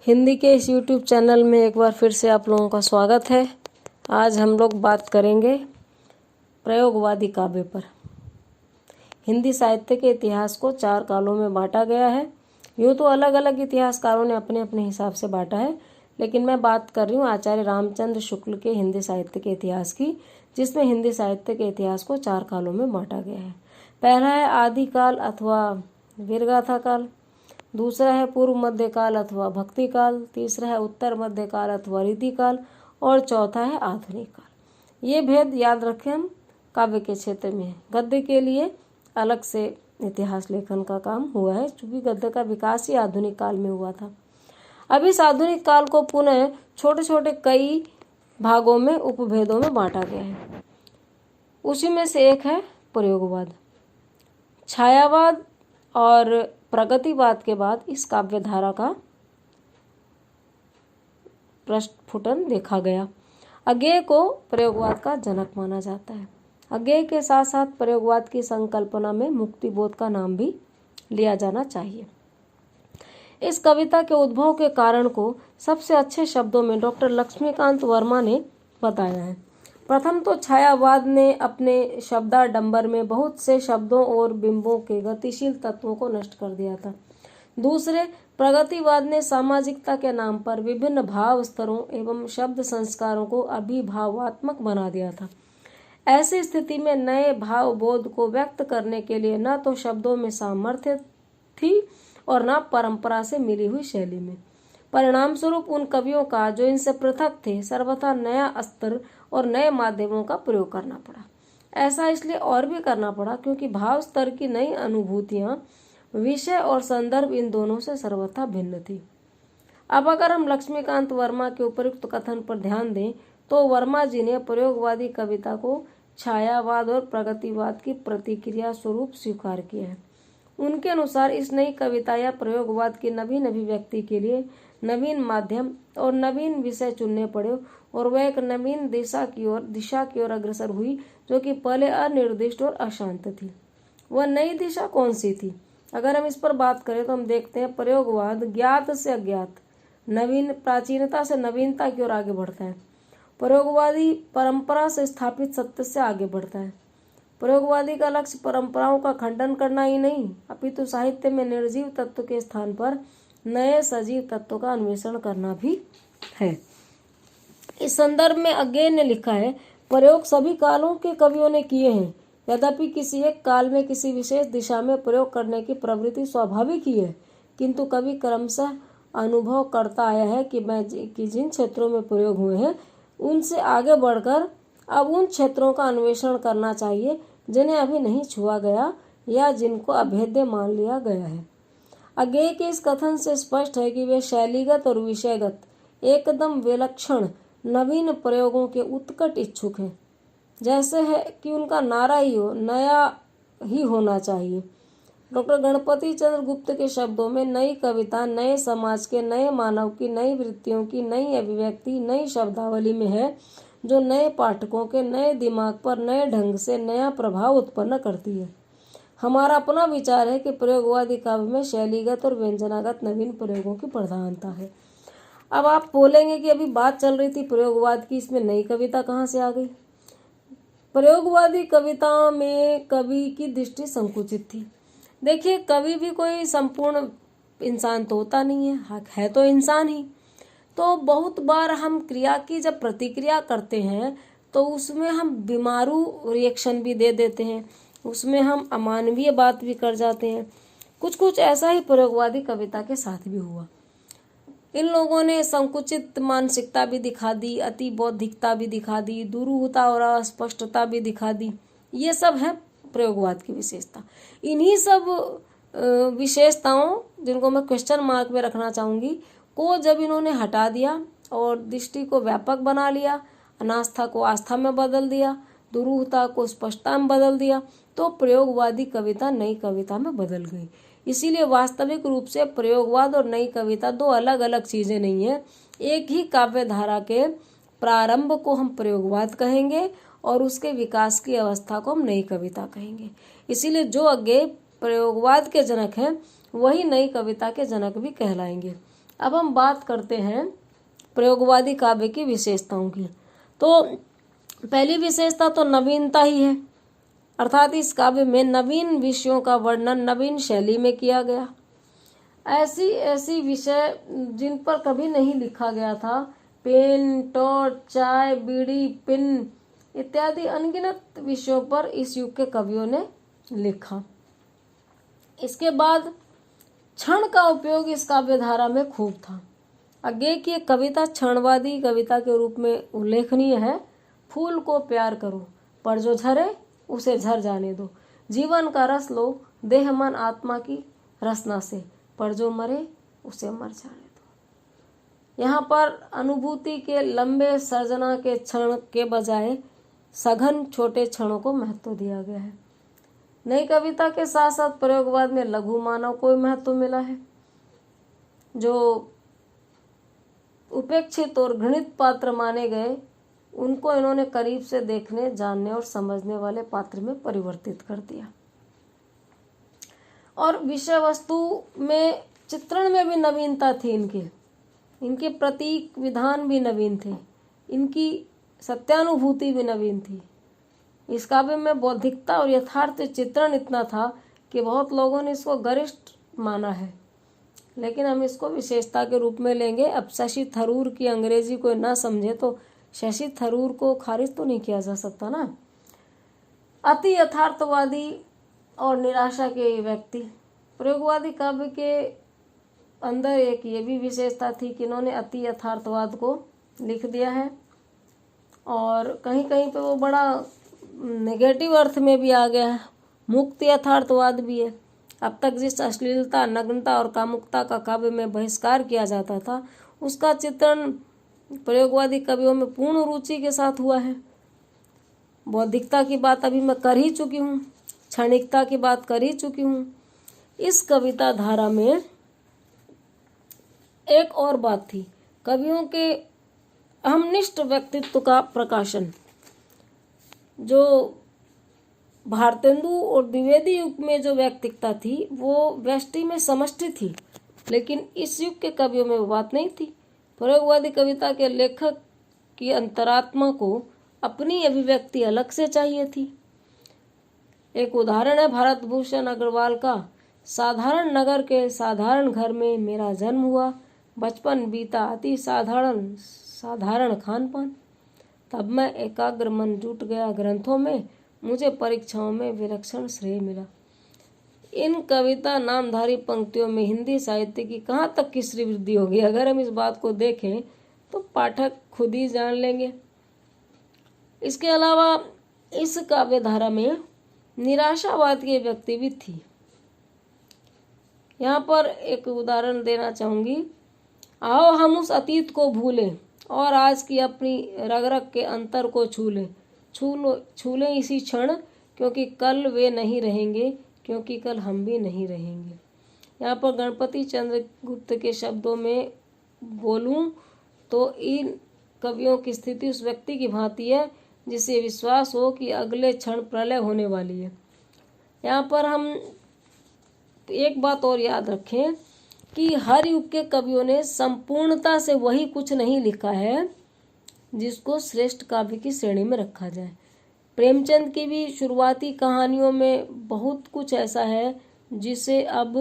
हिंदी के इस YouTube channel में एक बार फिर से आप लोगों का स्वागत है। आज हम लोग बात करेंगे प्रयोगवादी काव्य पर। हिंदी साहित्य के इतिहास को 4 कालों में बांटा गया है। यूँ तो अलग अलग इतिहासकारों ने अपने अपने हिसाब से बांटा है, लेकिन मैं बात कर रही हूँ आचार्य रामचंद्र शुक्ल के हिंदी साहित्य के इतिहास की, जिसमें हिंदी साहित्य के इतिहास को 4 कालों में बांटा गया है। पहला है आदिकाल अथवा वीरगाथा काल, दूसरा है पूर्व मध्यकाल अथवा भक्ति काल, तीसरा है उत्तर मध्यकाल अथवा रीतिकाल और चौथा है आधुनिक काल। ये भेद याद रखें हम काव्य के क्षेत्र में। गद्य के लिए अलग से इतिहास लेखन का काम हुआ है, क्योंकि गद्य का विकास ही आधुनिक काल में हुआ था। अब इस आधुनिक काल को पुनः छोटे छोटे कई भागों में उपभेदों में बांटा गया है। उसी में से एक है प्रयोगवाद। छायावाद और प्रगतिवाद के बाद इस काव्य धारा का प्रस्फुटन देखा गया। अज्ञेय को प्रयोगवाद का जनक माना जाता है। अज्ञेय के साथ साथ प्रयोगवाद की संकल्पना में मुक्तिबोध का नाम भी लिया जाना चाहिए। इस कविता के उद्भव के कारण को सबसे अच्छे शब्दों में डॉक्टर लक्ष्मीकांत वर्मा ने बताया है। प्रथम तो छायावाद ने अपने शब्दाडंबर में बहुत से शब्दों और बिंबों के गतिशील तत्वों को नष्ट कर दिया था। दूसरे, प्रगतिवाद ने सामाजिकता के नाम पर विभिन्न भाव स्तरों एवं शब्द संस्कारों को अभिभावात्मक बना दिया था। ऐसी स्थिति में नए भाव बोध को व्यक्त करने के लिए न तो शब्दों में सामर्थ्य थी और न परंपरा से मिली हुई शैली में। परिणाम स्वरूप उन कवियों का, जो इनसे पृथक थे, सर्वथा नया अस्त्र और नए माध्यमों का प्रयोग करना पड़ा। ऐसा इसलिए और भी करना पड़ा क्योंकि भाव स्तर की नई अनुभूतियां, विषय और संदर्भ इन दोनों से सर्वथा भिन्न थी। अब अगर हम लक्ष्मीकांत वर्मा के उपयुक्त कथन पर ध्यान दें तो वर्मा जी ने प्रयोगवादी कविता को छायावाद और प्रगतिवाद की प्रतिक्रिया स्वरूप स्वीकार किया है। उनके अनुसार इस नई कविता या प्रयोगवाद की नवीन अभिव्यक्ति के लिए नवीन माध्यम और नवीन विषय चुनने पड़े और वह एक नवीन दिशा की ओर अग्रसर हुई, जो कि पहले अनिर्दिष्ट और अशांत थी। वह नई दिशा कौन सी थी? अगर हम इस पर बात करें तो हम देखते हैं प्रयोगवाद ज्ञात से अज्ञात, नवीन प्राचीनता से नवीनता की ओर आगे बढ़ता है। प्रयोगवादी परंपरा से स्थापित सत्य से आगे बढ़ता है। प्रयोगवादी का लक्ष्य परंपराओं का खंडन करना ही नहीं, अपितु साहित्य में निर्जीव तत्व के स्थान पर नए सजीव तत्वों का अन्वेषण करना भी है। इस संदर्भ में अज्ञेय ने लिखा है, प्रयोग सभी कालों के कवियों ने किए हैं, यद्यपि किसी एक काल में किसी विशेष दिशा में प्रयोग करने की प्रवृत्ति स्वाभाविक ही है, किंतु कवि क्रमशः अनुभव करता आया है कि जिन क्षेत्रों में प्रयोग हुए हैं उनसे आगे बढ़कर अब उन क्षेत्रों का अन्वेषण करना चाहिए जिन्हें अभी नहीं छुआ गया या जिनको अभेद्य मान लिया गया है। अज्ञेय के इस कथन से स्पष्ट है कि वे शैलीगत और विषयगत एकदम विलक्षण नवीन प्रयोगों के उत्कट इच्छुक हैं। जैसे है कि उनका नारा ही हो, नया ही होना चाहिए। डॉक्टर गणपति चंद्र गुप्त के शब्दों में नई कविता नए समाज के, नए मानव की, नई वृत्तियों की नई अभिव्यक्ति नई शब्दावली में है, जो नए पाठकों के नए दिमाग पर नए ढंग से नया प्रभाव उत्पन्न करती है। हमारा अपना विचार है कि प्रयोगवादी काव्य में शैलीगत और व्यंजनागत नवीन प्रयोगों की प्रधानता है। अब आप बोलेंगे कि अभी बात चल रही थी प्रयोगवाद की, इसमें नई कविता कहाँ से आ गई? प्रयोगवादी कविताओं में कवि की दृष्टि संकुचित थी। देखिए, कवि भी कोई संपूर्ण इंसान तो होता नहीं है तो इंसान ही। तो बहुत बार हम क्रिया की जब प्रतिक्रिया करते हैं तो उसमें हम बीमारू रिएक्शन भी दे देते हैं, उसमें हम अमानवीय बात भी कर जाते हैं। कुछ ऐसा ही प्रयोगवादी कविता के साथ भी हुआ। इन लोगों ने संकुचित मानसिकता भी दिखा दी, अति बौद्धिकता भी दिखा दी, दुरूहता और अस्पष्टता भी दिखा दी। ये सब है प्रयोगवाद की विशेषता। इन्हीं सब विशेषताओं, जिनको मैं क्वेश्चन मार्क में रखना चाहूँगी, को जब इन्होंने हटा दिया और दृष्टि को व्यापक बना लिया, अनास्था को आस्था में बदल दिया, दुरूहता को स्पष्टता में बदल दिया, तो प्रयोगवादी कविता नई कविता में बदल गई। इसीलिए वास्तविक रूप से प्रयोगवाद और नई कविता दो अलग अलग चीजें नहीं है। एक ही काव्य धारा के प्रारंभ को हम प्रयोगवाद कहेंगे और उसके विकास की अवस्था को हम नई कविता कहेंगे। इसीलिए जो अज्ञेय प्रयोगवाद के जनक हैं वही नई कविता के जनक भी कहलाएंगे। अब हम बात करते हैं प्रयोगवादी काव्य की विशेषताओं की। तो पहली विशेषता तो नवीनता ही है, अर्थात इस काव्य में नवीन विषयों का वर्णन नवीन शैली में किया गया। ऐसी ऐसी विषय जिन पर कभी नहीं लिखा गया था, पेन, टॉर्च, चाय, बीड़ी, पिन इत्यादि अनगिनत विषयों पर इस युग के कवियों ने लिखा। इसके बाद क्षण का उपयोग इस काव्य धारा में खूब था। अज्ञेय की एक कविता क्षणवादी कविता के रूप में उल्लेखनीय है। फूल को प्यार करो, पर जो झरे उसे झर जाने दो। जीवन का रस लो, देह मन आत्मा की रसना से, पर जो मरे उसे मर जाने दो। यहाँ पर अनुभूति के लंबे सर्जना के क्षण के बजाय सघन छोटे क्षणों को महत्व दिया गया है। नई कविता के साथ साथ प्रयोगवाद में लघु मानव को महत्व मिला है। जो उपेक्षित और घृणित पात्र माने गए, उनको इन्होंने करीब से देखने, जानने और समझने वाले पात्र में परिवर्तित कर दिया। और विषय वस्तु में, चित्रण में भी नवीनता थी इनके प्रतीक विधान भी नवीन थे, इनकी सत्यानुभूति भी नवीन थी। इस काव्य में बौद्धिकता और यथार्थ चित्रण इतना था कि बहुत लोगों ने इसको गरिष्ठ माना है, लेकिन हम इसको विशेषता के रूप में लेंगे। अब शशि थरूर की अंग्रेजी को ना समझे तो शशि थरूर को खारिज तो नहीं किया जा सकता ना। अति यथार्थवादी और निराशा के व्यक्ति, प्रयोगवादी काव्य के अंदर एक ये भी विशेषता थी कि इन्होंने अति यथार्थवाद को लिख दिया है, और कहीं कहीं पे वो बड़ा नेगेटिव अर्थ में भी आ गया है। मुक्त यथार्थवाद भी है। अब तक जिस अश्लीलता, नग्नता और कामुकता का काव्य में बहिष्कार किया जाता था, उसका चित्रण प्रयोगवादी कवियों में पूर्ण रुचि के साथ हुआ है। बौद्धिकता की बात अभी मैं कर ही चुकी हूँ, क्षणिकता की बात कर ही चुकी हूँ। इस कविता धारा में एक और बात थी, कवियों के अहमनिष्ठ व्यक्तित्व का प्रकाशन। जो भारतेंदु और द्विवेदी युग में जो व्यक्तित्वता थी वो व्यष्टि में समष्टि थी, लेकिन इस युग के कवियों में वो बात नहीं थी। प्रयोगवादी कविता के लेखक की अंतरात्मा को अपनी अभिव्यक्ति अलग से चाहिए थी। एक उदाहरण है भारत भूषण अग्रवाल का। साधारण नगर के साधारण घर में मेरा जन्म हुआ, बचपन बीता अति साधारण खान पान। तब मैं एकाग्र मन जुट गया ग्रंथों में, मुझे परीक्षाओं में विलक्षण श्रेय मिला। इन कविता नामधारी पंक्तियों में हिंदी साहित्य की कहाँ तक की श्रीवृद्धि होगी, अगर हम इस बात को देखें तो पाठक खुद ही जान लेंगे। इसके अलावा इस काव्य धारा में निराशावाद की व्यक्ति भी थी। यहाँ पर एक उदाहरण देना चाहूंगी। आओ हम उस अतीत को भूलें और आज की अपनी रग रग के अंतर को छू लें इसी क्षण, क्योंकि कल वे नहीं रहेंगे, क्योंकि कल हम भी नहीं रहेंगे। यहाँ पर गणपति चंद्र गुप्त के शब्दों में बोलूं तो इन कवियों की स्थिति उस व्यक्ति की भांति है जिसे विश्वास हो कि अगले क्षण प्रलय होने वाली है। यहाँ पर हम एक बात और याद रखें कि हर युग के कवियों ने संपूर्णता से वही कुछ नहीं लिखा है जिसको श्रेष्ठ काव्य की श्रेणी में रखा जाए। प्रेमचंद की भी शुरुआती कहानियों में बहुत कुछ ऐसा है जिसे अब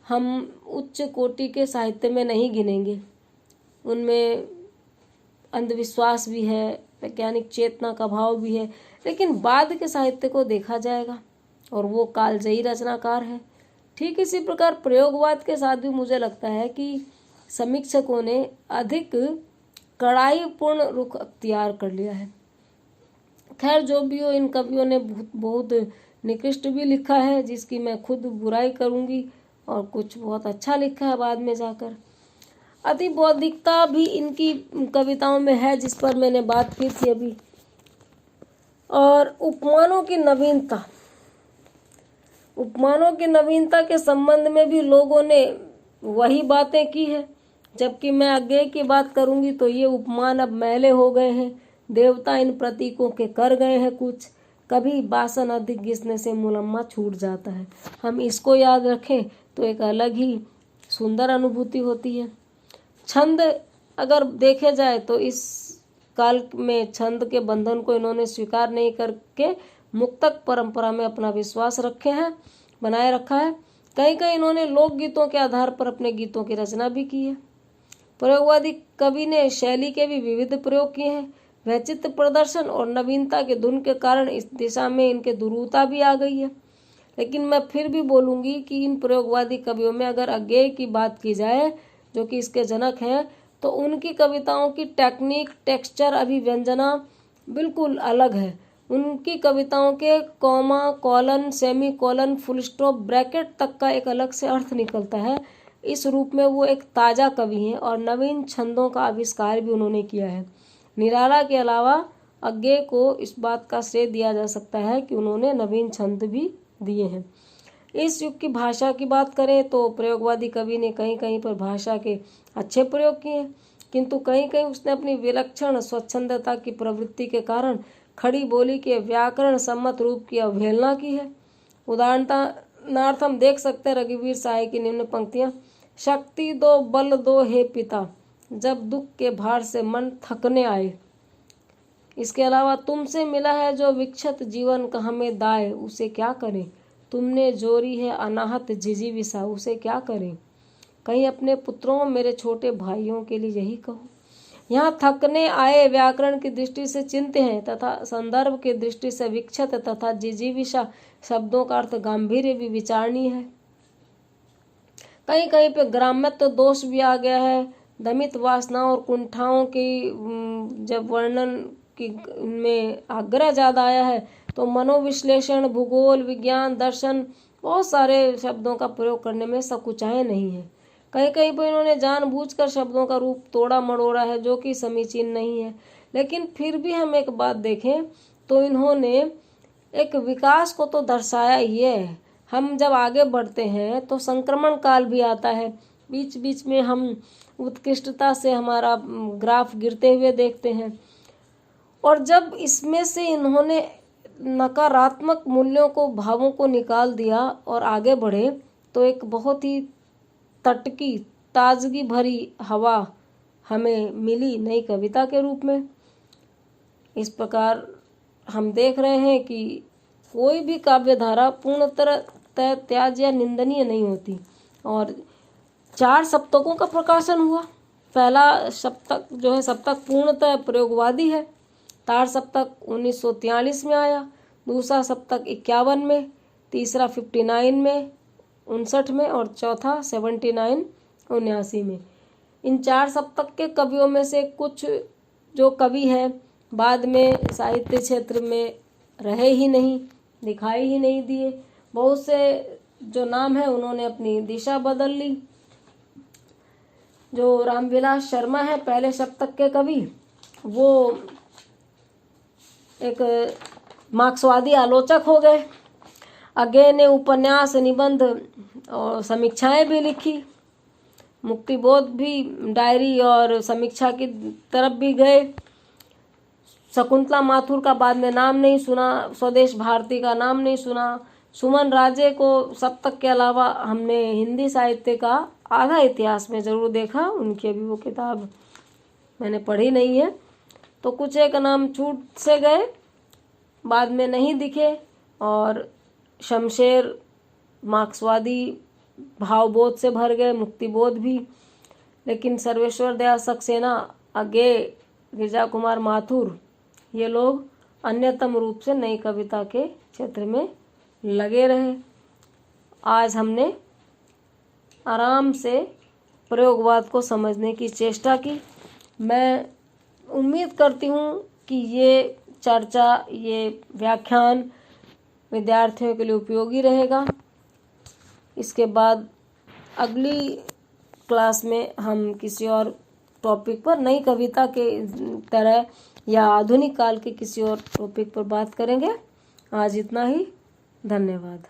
हम उच्च कोटि के साहित्य में नहीं गिनेंगे। उनमें अंधविश्वास भी है, वैज्ञानिक चेतना का भाव भी है, लेकिन बाद के साहित्य को देखा जाएगा और वो कालजयी रचनाकार है। ठीक इसी प्रकार प्रयोगवाद के साथ भी मुझे लगता है कि समीक्षकों ने अधिक कड़ाईपूर्ण रुख अख्तियार कर लिया है। खैर जो भी हो, इन कवियों ने बहुत निकृष्ट भी लिखा है जिसकी मैं खुद बुराई करूंगी, और कुछ बहुत अच्छा लिखा है बाद में जाकर। अति बौद्धिकता भी इनकी कविताओं में है जिस पर मैंने बात की थी अभी। और उपमानों की नवीनता के संबंध में भी लोगों ने वही बातें की है, जबकि मैं अज्ञेय की बात करूंगी तो ये उपमान अब मैले हो गए हैं। देवता इन प्रतीकों के कर गए हैं कुछ। कभी बासन अधिक घिसने से मुलम्मा छूट जाता है। हम इसको याद रखें तो एक अलग ही सुंदर अनुभूति होती है। छंद अगर देखे जाए तो इस काल में छंद के बंधन को इन्होंने स्वीकार नहीं करके मुक्तक परंपरा में अपना विश्वास बनाए रखा है। कहीं कहीं इन्होंने लोकगीतों के आधार पर अपने गीतों की रचना भी की है। प्रयोगवादी कवि ने शैली के भी विविध प्रयोग किए हैं। वैचित्र प्रदर्शन और नवीनता के धुन के कारण इस दिशा में इनके दुरूहता भी आ गई है। लेकिन मैं फिर भी बोलूँगी कि इन प्रयोगवादी कवियों में अगर अज्ञेय की बात की जाए, जो कि इसके जनक हैं, तो उनकी कविताओं की टेक्निक, टेक्सचर, अभिव्यंजना बिल्कुल अलग है। उनकी कविताओं के comma, colon, semi colon, full stop, bracket तक का एक अलग से अर्थ निकलता है। इस रूप में वो एक ताज़ा कवि हैं और नवीन छंदों का आविष्कार भी उन्होंने किया है। निराला के अलावा अज्ञेय को इस बात का श्रेय दिया जा सकता है कि उन्होंने नवीन छंद भी दिए हैं। इस युग की भाषा की बात करें तो प्रयोगवादी कवि ने कहीं कहीं पर भाषा के अच्छे प्रयोग किए हैं, किंतु कहीं कहीं उसने अपनी विलक्षण स्वच्छंदता की प्रवृत्ति के कारण खड़ी बोली के व्याकरण सम्मत रूप की अवहेलना की है। उदाहरणार्थ हम देख सकते हैं रघुवीर साय की निम्न पंक्तियाँ: शक्ति दो बल दो हे पिता, जब दुख के भार से मन थकने आए। इसके अलावा तुमसे मिला है जो विक्षत जीवन का हमें दाए, उसे क्या करें। तुमने जोरी है अनाहत जिजीविषा, उसे क्या करें। कहीं अपने पुत्रों, मेरे छोटे भाइयों के लिए यही कहो। यहाँ थकने आए व्याकरण की दृष्टि से चिंत्य हैं तथा संदर्भ की दृष्टि से विक्षत तथा जिजीविषा शब्दों का अर्थ गांभीर्य भी विचारणीय है। कहीं कहीं पे ग्राम्यत्व दोष भी आ गया है। दमित वासनाओं और कुंठाओं की जब वर्णन की में आग्रह ज़्यादा आया है तो मनोविश्लेषण, भूगोल, विज्ञान, दर्शन, बहुत सारे शब्दों का प्रयोग करने में संकुचाए नहीं है। कहीं कहीं पर इन्होंने जानबूझकर शब्दों का रूप तोड़ा मड़ोड़ा है, जो कि समीचीन नहीं है। लेकिन फिर भी हम एक बात देखें तो इन्होंने एक विकास को तो दर्शाया ही है। हम जब आगे बढ़ते हैं तो संक्रमण काल भी आता है, बीच बीच में हम उत्कृष्टता से हमारा ग्राफ गिरते हुए देखते हैं। और जब इसमें से इन्होंने नकारात्मक मूल्यों को, भावों को निकाल दिया और आगे बढ़े तो एक बहुत ही तटकी, ताजगी भरी हवा हमें मिली नई कविता के रूप में। इस प्रकार हम देख रहे हैं कि कोई भी काव्य धारा पूर्णतः त्याज्य या निंदनीय नहीं होती। और 4 सप्तकों का प्रकाशन हुआ। पहला सप्तक जो है सप्तक पूर्णतः प्रयोगवादी है। तार सप्तक 1943 में आया, दूसरा सप्तक 51 में, तीसरा 59 में, 59 में और चौथा 79 79 में। इन 4 सप्तक के कवियों में से कुछ जो कवि हैं बाद में साहित्य क्षेत्र में रहे ही नहीं, दिखाई ही नहीं दिए। बहुत से जो नाम है उन्होंने अपनी दिशा बदल ली। जो रामविलास शर्मा है पहले सप्तक के कवि, वो एक मार्क्सवादी आलोचक हो गए। अज्ञेय ने उपन्यास, निबंध और समीक्षाएं भी लिखी। मुक्तिबोध भी डायरी और समीक्षा की तरफ भी गए। शकुंतला माथुर का बाद में नाम नहीं सुना, स्वदेश भारती का नाम नहीं सुना। सुमन राजे को सप्तक के अलावा हमने हिंदी साहित्य का आधा इतिहास में ज़रूर देखा, उनकी अभी वो किताब मैंने पढ़ी नहीं है। तो कुछ एक नाम छूट से गए, बाद में नहीं दिखे। और शमशेर मार्क्सवादी भावबोध से भर गए, मुक्तिबोध भी। लेकिन सर्वेश्वर दयाल सक्सेना, अज्ञेय, गिरिजा कुमार माथुर, ये लोग अन्यतम रूप से नई कविता के क्षेत्र में लगे रहे। आज हमने आराम से प्रयोगवाद को समझने की चेष्टा की। मैं उम्मीद करती हूँ कि ये चर्चा, ये व्याख्यान विद्यार्थियों के लिए उपयोगी रहेगा। इसके बाद अगली क्लास में हम किसी और टॉपिक पर, नई कविता के तरह या आधुनिक काल के किसी और टॉपिक पर बात करेंगे। आज इतना ही। धन्यवाद।